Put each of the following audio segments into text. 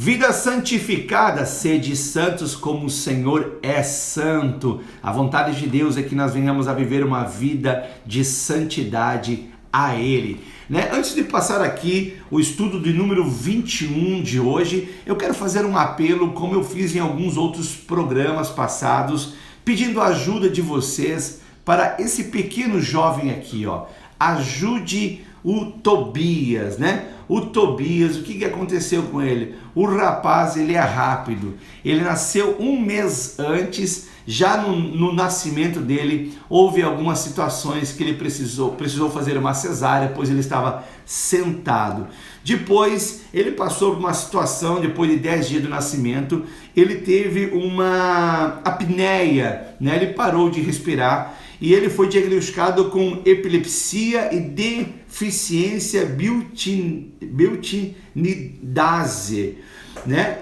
Vida santificada, sede santos como o Senhor é santo. A vontade de Deus é que nós venhamos a viver uma vida de santidade a Ele. Antes de passar aqui o estudo de número 21 de hoje, eu quero fazer um apelo, como eu fiz em alguns outros programas passados, pedindo a ajuda de vocês para esse pequeno jovem aqui, ó. Ajude o Tobias, O Tobias, o que aconteceu com ele? O rapaz, ele é rápido. Ele nasceu um mês antes, já no nascimento dele, houve algumas situações que ele precisou fazer uma cesárea, pois ele estava sentado. Depois, ele passou por uma situação, depois de 10 dias do nascimento, ele teve uma apneia, Ele parou de respirar. E ele foi diagnosticado com epilepsia e deficiência biotinidase,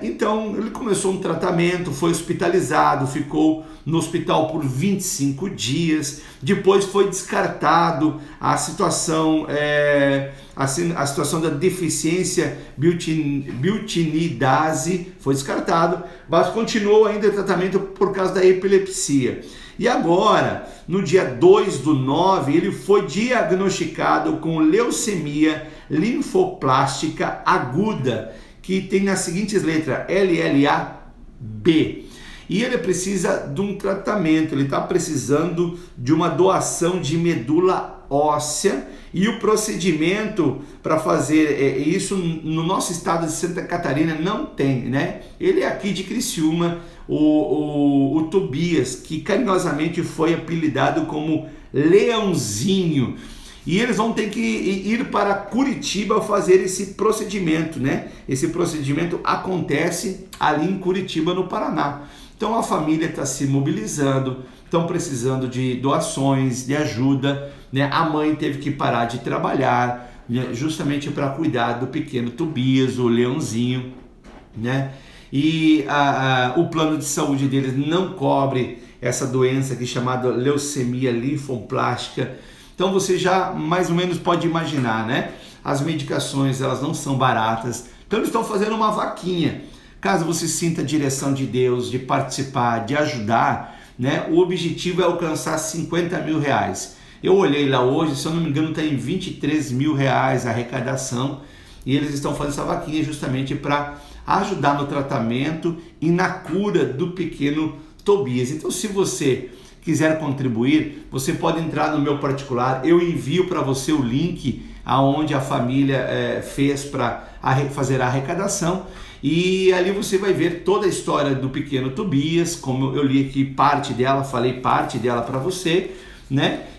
Então, ele começou um tratamento, foi hospitalizado, ficou no hospital por 25 dias, depois foi descartado a situação da deficiência biotinidase, foi descartado, mas continuou ainda o tratamento por causa da epilepsia. E agora, no dia 2/9, ele foi diagnosticado com leucemia linfoplástica aguda, que tem as seguintes letras, LLAB. E ele precisa de um tratamento, ele está precisando de uma doação de medula óssea, e o procedimento para fazer isso no nosso estado de Santa Catarina não tem, Ele é aqui de Criciúma, o Tobias, que carinhosamente foi apelidado como Leãozinho. E eles vão ter que ir para Curitiba fazer esse procedimento, Esse procedimento acontece ali em Curitiba, no Paraná. Então a família está se mobilizando, estão precisando de doações, de ajuda, A mãe teve que parar de trabalhar, justamente para cuidar do pequeno Tobias, o Leãozinho, E o plano de saúde deles não cobre essa doença aqui chamada leucemia linfoplástica. Então você já mais ou menos pode imaginar, As medicações, elas não são baratas. Então eles estão fazendo uma vaquinha. Caso você sinta a direção de Deus, de participar, de ajudar, O objetivo é alcançar 50 mil reais. Eu olhei lá hoje, se eu não me engano, está em 23 mil reais a arrecadação. E eles estão fazendo essa vaquinha justamente para ajudar no tratamento e na cura do pequeno Tobias. Então, se você quiser contribuir, você pode entrar no meu particular, eu envio para você o link aonde a família fez para fazer a arrecadação, e ali você vai ver toda a história do pequeno Tobias, como eu li aqui parte dela, falei parte dela para você,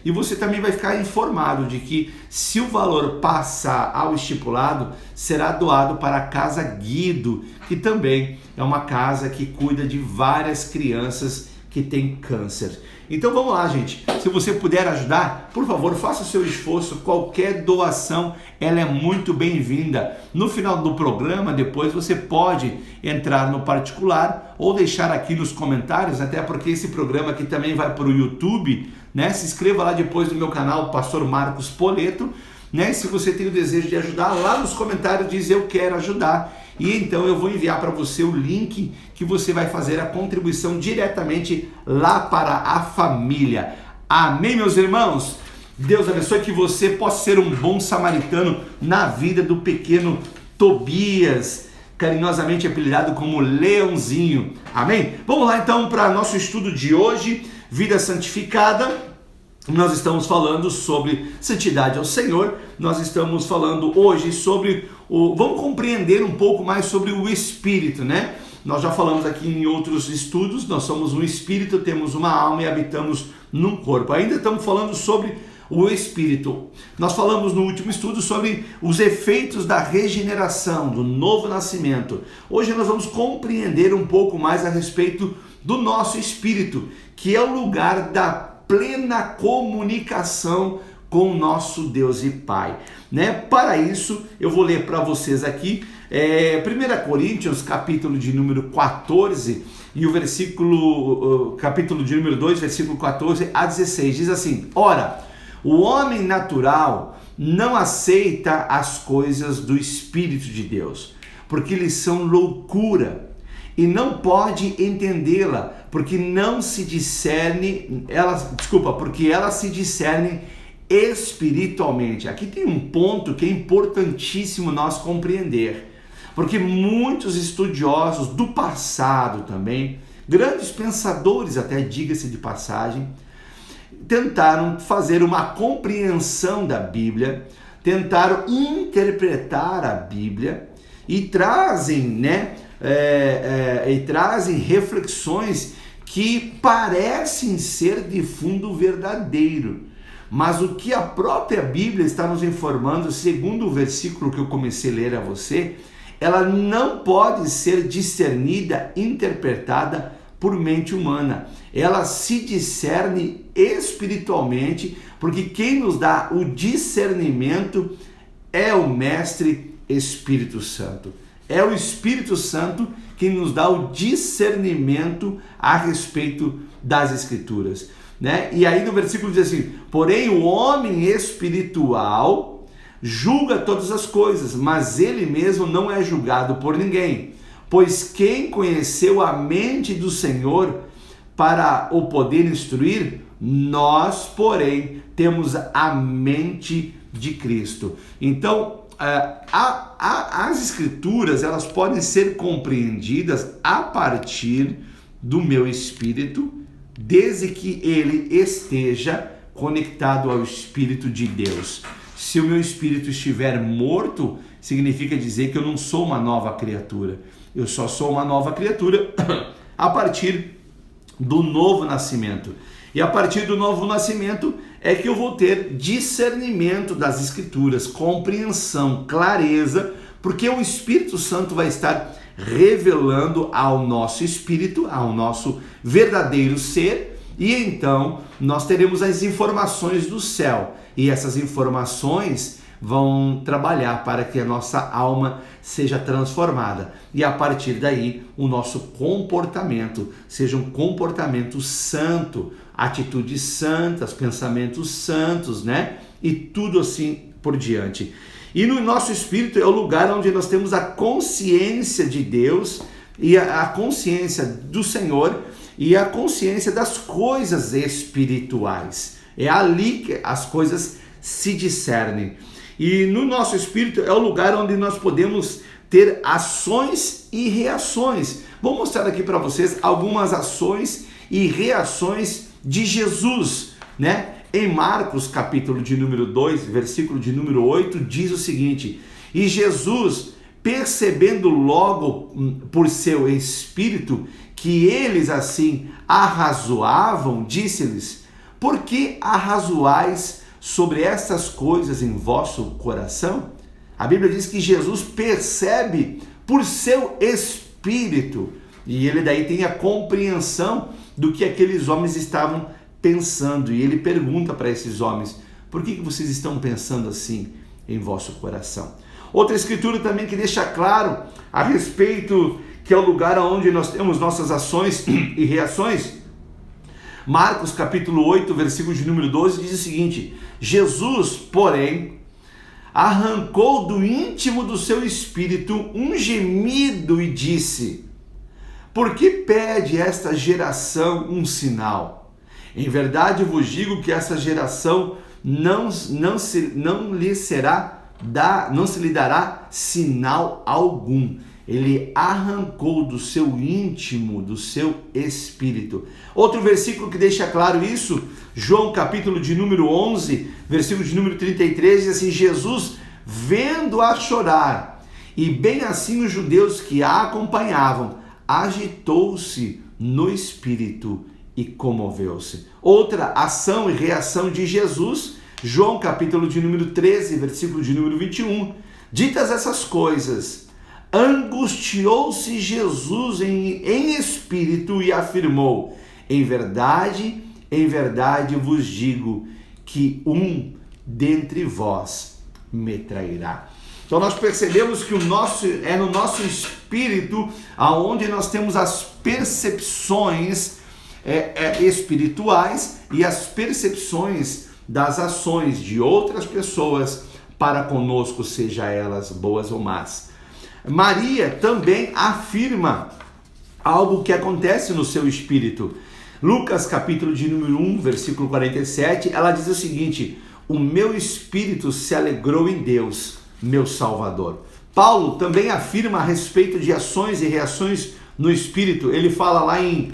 E você também vai ficar informado de que se o valor passar ao estipulado, será doado para a Casa Guido, que também é uma casa que cuida de várias crianças que têm câncer. Então vamos lá, gente. Se você puder ajudar, por favor, faça o seu esforço. Qualquer doação, ela é muito bem-vinda. No final do programa, depois você pode entrar no particular ou deixar aqui nos comentários, até porque esse programa aqui também vai para o YouTube, Se inscreva lá depois no meu canal, Pastor Marcos Poleto, Se você tem o desejo de ajudar, lá nos comentários diz eu quero ajudar. E então eu vou enviar para você o link que você vai fazer a contribuição diretamente lá para a família. Amém, meus irmãos? Deus abençoe, que você possa ser um bom samaritano na vida do pequeno Tobias, carinhosamente apelidado como Leãozinho. Amém? Vamos lá então para nosso estudo de hoje, Vida Santificada. Nós estamos falando sobre santidade ao Senhor, nós estamos falando hoje sobre vamos compreender um pouco mais sobre o Espírito, Nós já falamos aqui em outros estudos, nós somos um Espírito, temos uma alma e habitamos num corpo. Ainda estamos falando sobre o Espírito. Nós falamos no último estudo sobre os efeitos da regeneração, do novo nascimento. Hoje nós vamos compreender um pouco mais a respeito do nosso Espírito, que é o lugar da plena comunicação com o nosso Deus e Pai, Para isso, eu vou ler para vocês aqui 1 Coríntios, capítulo de número 14, e o capítulo de número 2, versículo 14 a 16, diz assim: Ora, o homem natural não aceita as coisas do Espírito de Deus, porque eles são loucura. E não pode entendê-la, porque não se discerne, porque elas se discernem espiritualmente. Aqui tem um ponto que é importantíssimo nós compreender, porque muitos estudiosos do passado também, grandes pensadores até, diga-se de passagem, tentaram fazer uma compreensão da Bíblia, tentaram interpretar a Bíblia e trazem, trazem reflexões que parecem ser de fundo verdadeiro. Mas o que a própria Bíblia está nos informando, segundo o versículo que eu comecei a ler a você, ela não pode ser discernida, interpretada por mente humana. Ela se discerne espiritualmente, porque quem nos dá o discernimento é o Mestre Espírito Santo. É o Espírito Santo que nos dá o discernimento a respeito das Escrituras. E aí no versículo diz assim: porém o homem espiritual julga todas as coisas, mas ele mesmo não é julgado por ninguém. Pois quem conheceu a mente do Senhor para o poder instruir? Nós, porém, temos a mente de Cristo. Então, as Escrituras, elas podem ser compreendidas a partir do meu espírito, desde que ele esteja conectado ao Espírito de Deus. Se o meu espírito estiver morto, significa dizer que eu não sou uma nova criatura. Eu só sou uma nova criatura a partir do novo nascimento. E a partir do novo nascimento é que eu vou ter discernimento das Escrituras, compreensão, clareza, porque o Espírito Santo vai estar revelando ao nosso espírito, ao nosso verdadeiro ser, e então nós teremos as informações do céu. E essas informações vão trabalhar para que a nossa alma seja transformada. E a partir daí, o nosso comportamento seja um comportamento santo, atitudes santas, pensamentos santos, E tudo assim por diante. E no nosso espírito é o lugar onde nós temos a consciência de Deus e a consciência do Senhor e a consciência das coisas espirituais. É ali que as coisas se discernem. E no nosso espírito é o lugar onde nós podemos ter ações e reações. Vou mostrar aqui para vocês algumas ações e reações de Jesus, Em Marcos, capítulo de número 2, versículo de número 8, diz o seguinte: e Jesus, percebendo logo por seu espírito que eles assim arrazoavam, disse-lhes: por que arrazoais sobre estas coisas em vosso coração? A Bíblia diz que Jesus percebe por seu espírito, e ele daí tem a compreensão do que aqueles homens estavam pensando, e ele pergunta para esses homens: por que vocês estão pensando assim em vosso coração? Outra escritura também que deixa claro a respeito que é o lugar onde nós temos nossas ações e reações. Marcos capítulo 8, versículo de número 12 diz o seguinte: Jesus, porém, arrancou do íntimo do seu espírito um gemido e disse: por que pede esta geração um sinal? Em verdade vos digo que essa geração não se lhe dará sinal algum. Ele arrancou do seu íntimo, do seu espírito. Outro versículo que deixa claro isso, João capítulo de número 11, versículo de número 33, diz assim: Jesus, vendo-a chorar, e bem assim os judeus que a acompanhavam, agitou-se no espírito e comoveu-se. Outra ação e reação de Jesus, João capítulo de número 13, versículo de número 21. Ditas essas coisas, angustiou-se Jesus em espírito e afirmou: em verdade vos digo que um dentre vós me trairá. Então nós percebemos que é no nosso espírito aonde nós temos as percepções espirituais e as percepções das ações de outras pessoas para conosco, seja elas boas ou más. Maria também afirma algo que acontece no seu espírito. Lucas capítulo de número 1, versículo 47, ela diz o seguinte: o meu espírito se alegrou em Deus, meu Salvador. Paulo também afirma a respeito de ações e reações no espírito. Ele fala lá em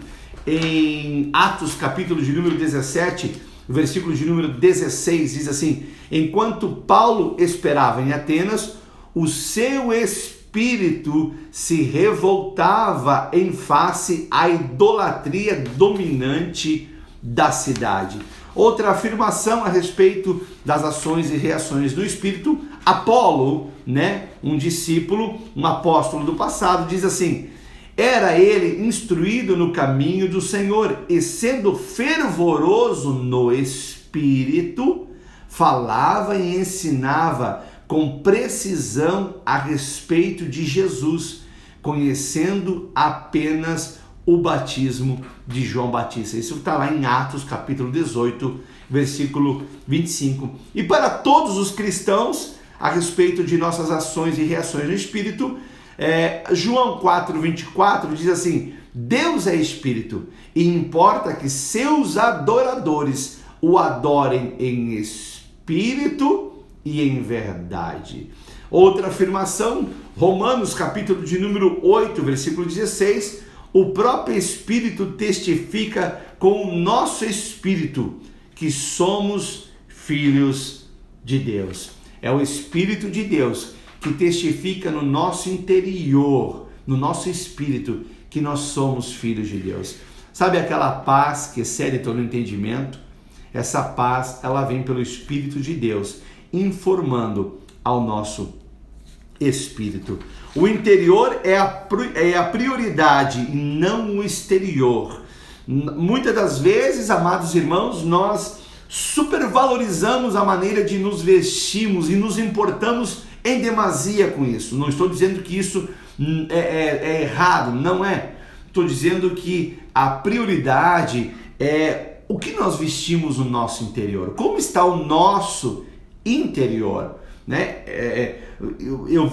Atos capítulo de número 17, versículo de número 16, diz assim: enquanto Paulo esperava em Atenas, o seu espírito se revoltava em face à idolatria dominante da cidade. Outra afirmação a respeito das ações e reações do espírito, Apolo, um discípulo, um apóstolo do passado, diz assim: era ele instruído no caminho do Senhor e, sendo fervoroso no espírito, falava e ensinava com precisão a respeito de Jesus, conhecendo apenas o batismo de João Batista. Isso está lá em Atos capítulo 18, versículo 25. E para todos os cristãos, a respeito de nossas ações e reações no Espírito, João 4,24 diz assim: Deus é Espírito e importa que seus adoradores o adorem em Espírito e em verdade. Outra afirmação, Romanos capítulo de número 8, versículo 16, o próprio Espírito testifica com o nosso Espírito que somos filhos de Deus. É o Espírito de Deus que testifica no nosso interior, no nosso espírito, que nós somos filhos de Deus. Sabe aquela paz que excede todo entendimento? Essa paz, ela vem pelo Espírito de Deus, informando ao nosso espírito. O interior é a prioridade e não o exterior. Muitas das vezes, amados irmãos, nós supervalorizamos a maneira de nos vestirmos e nos importamos em demasia com isso. Não estou dizendo que isso é errado, não é. Estou dizendo que a prioridade é o que nós vestimos no nosso interior. Como está o nosso interior, Eu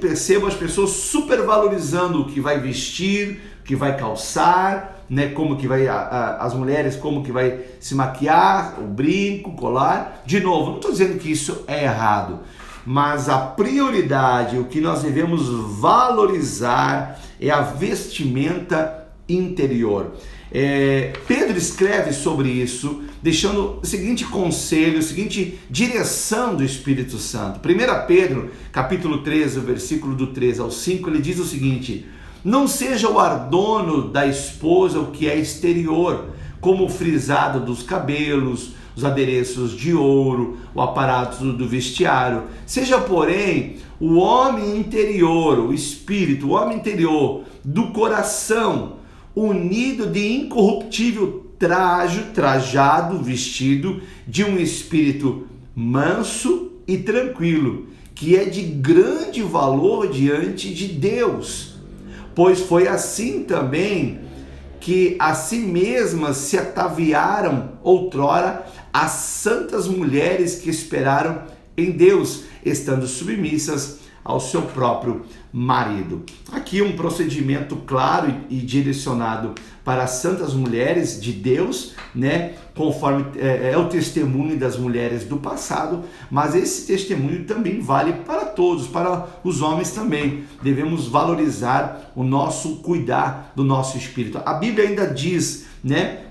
percebo as pessoas supervalorizando o que vai vestir, o que vai calçar, como que vai, as mulheres como que vai se maquiar, o brinco, o colar. De novo, não estou dizendo que isso é errado, mas a prioridade, o que nós devemos valorizar é a vestimenta interior. Pedro escreve sobre isso, deixando o seguinte conselho, a seguinte direção do Espírito Santo. 1 Pedro, capítulo 13, versículo do 3 ao 5, ele diz o seguinte: não seja o adorno da esposa o que é exterior, como o frisado dos cabelos, os adereços de ouro, o aparato do vestiário. Seja, porém, o homem interior, o espírito, o homem interior do coração, unido de incorruptível trajado, vestido de um espírito manso e tranquilo, que é de grande valor diante de Deus. Pois foi assim também que a si mesmas se ataviaram outrora as santas mulheres que esperaram em Deus, estando submissas ao seu próprio marido. Aqui um procedimento claro e direcionado para as santas mulheres de Deus, conforme é o testemunho das mulheres do passado, mas esse testemunho também vale para todos, para os homens também. Devemos valorizar o nosso cuidar do nosso espírito. A Bíblia ainda diz,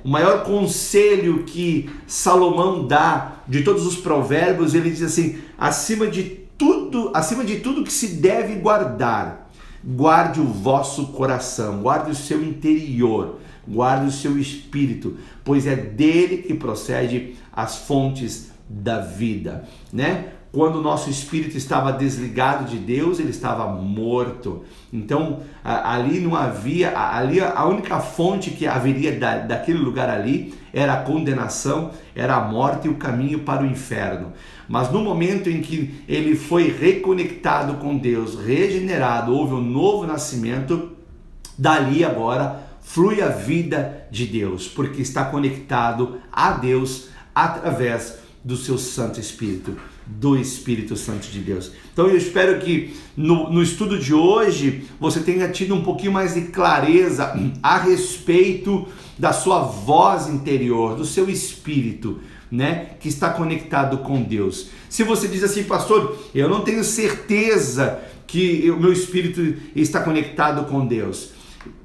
o maior conselho que Salomão dá de todos os provérbios, ele diz assim: acima de tudo que se deve guardar, guarde o vosso coração, guarde o seu interior, guarde o seu espírito, pois é dele que procede as fontes da vida, Quando o nosso espírito estava desligado de Deus, ele estava morto. Então, ali não havia, a única fonte que haveria daquele lugar ali era a condenação, era a morte e o caminho para o inferno. Mas no momento em que ele foi reconectado com Deus, regenerado, houve um novo nascimento, dali agora flui a vida de Deus, porque está conectado a Deus através do seu Santo Espírito, do Espírito Santo de Deus. Então eu espero que no estudo de hoje você tenha tido um pouquinho mais de clareza a respeito da sua voz interior, do seu espírito, né, que está conectado com Deus. Se você diz assim, pastor, eu não tenho certeza que o meu espírito está conectado com Deus,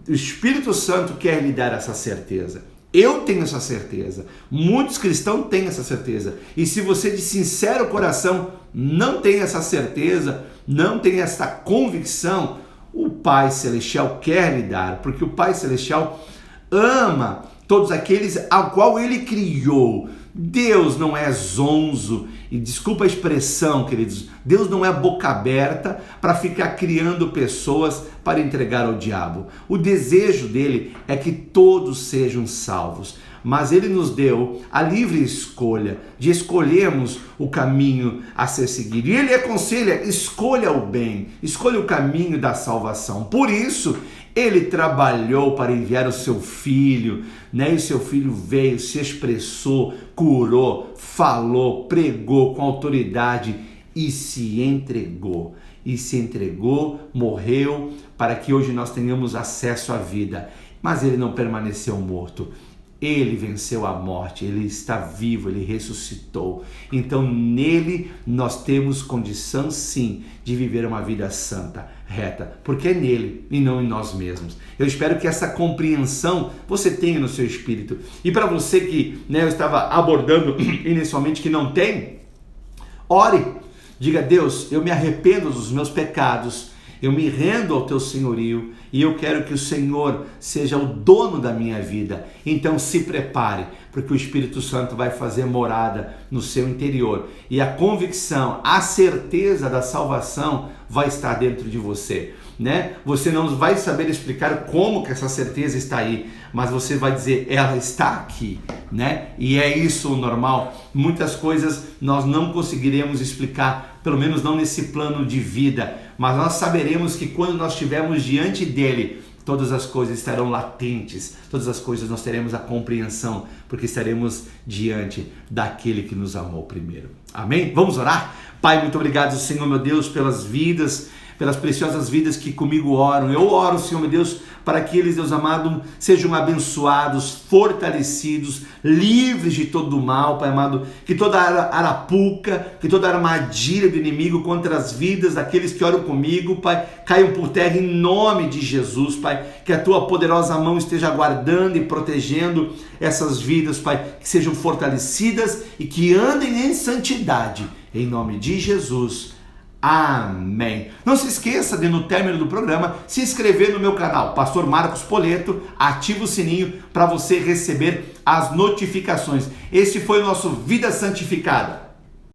o Espírito Santo quer lhe dar essa certeza. Eu tenho essa certeza, muitos cristãos têm essa certeza, e se você de sincero coração não tem essa certeza, não tem essa convicção, o Pai Celestial quer lhe dar, porque o Pai Celestial ama todos aqueles ao qual Ele criou. Deus não é zonzo, e desculpa a expressão, queridos, Deus não é boca aberta para ficar criando pessoas para entregar ao diabo. O desejo dele é que todos sejam salvos, mas ele nos deu a livre escolha de escolhermos o caminho a ser seguido. E ele aconselha, escolha o bem, escolha o caminho da salvação. Por isso, ele trabalhou para enviar o seu filho, né? E o seu filho veio, se expressou, curou, falou, pregou com autoridade e se entregou. E se entregou, morreu, para que hoje nós tenhamos acesso à vida. Mas ele não permaneceu morto. Ele venceu a morte, ele está vivo, ele ressuscitou. Então nele nós temos condição sim de viver uma vida santa, reta, porque é nele e não em nós mesmos. Eu espero que essa compreensão você tenha no seu espírito. E para você que eu estava abordando inicialmente que não tem, ore, diga: Deus, eu me arrependo dos meus pecados, eu me rendo ao teu senhorio e eu quero que o Senhor seja o dono da minha vida. Então se prepare, porque o Espírito Santo vai fazer morada no seu interior. E a convicção, a certeza da salvação vai estar dentro de você, né? Você não vai saber explicar como que essa certeza está aí, mas você vai dizer, ela está aqui, né? E é isso o normal. Muitas coisas nós não conseguiremos explicar, pelo menos não nesse plano de vida, mas nós saberemos que quando nós estivermos diante dele, todas as coisas estarão latentes, todas as coisas nós teremos a compreensão, porque estaremos diante daquele que nos amou primeiro. Amém? Vamos orar? Pai, muito obrigado, Senhor meu Deus, pelas vidas, pelas preciosas vidas que comigo oram. Eu oro, Senhor meu Deus, para que eles, Deus amado, sejam abençoados, fortalecidos, livres de todo o mal, Pai amado, que toda arapuca, que toda armadilha do inimigo contra as vidas daqueles que oram comigo, Pai, caiam por terra em nome de Jesus, Pai, que a Tua poderosa mão esteja guardando e protegendo essas vidas, Pai, que sejam fortalecidas e que andem em santidade, em nome de Jesus. Amém. Não se esqueça de, no término do programa, se inscrever no meu canal, Pastor Marcos Poleto, ativa o sininho para você receber as notificações. Esse foi o nosso Vida Santificada.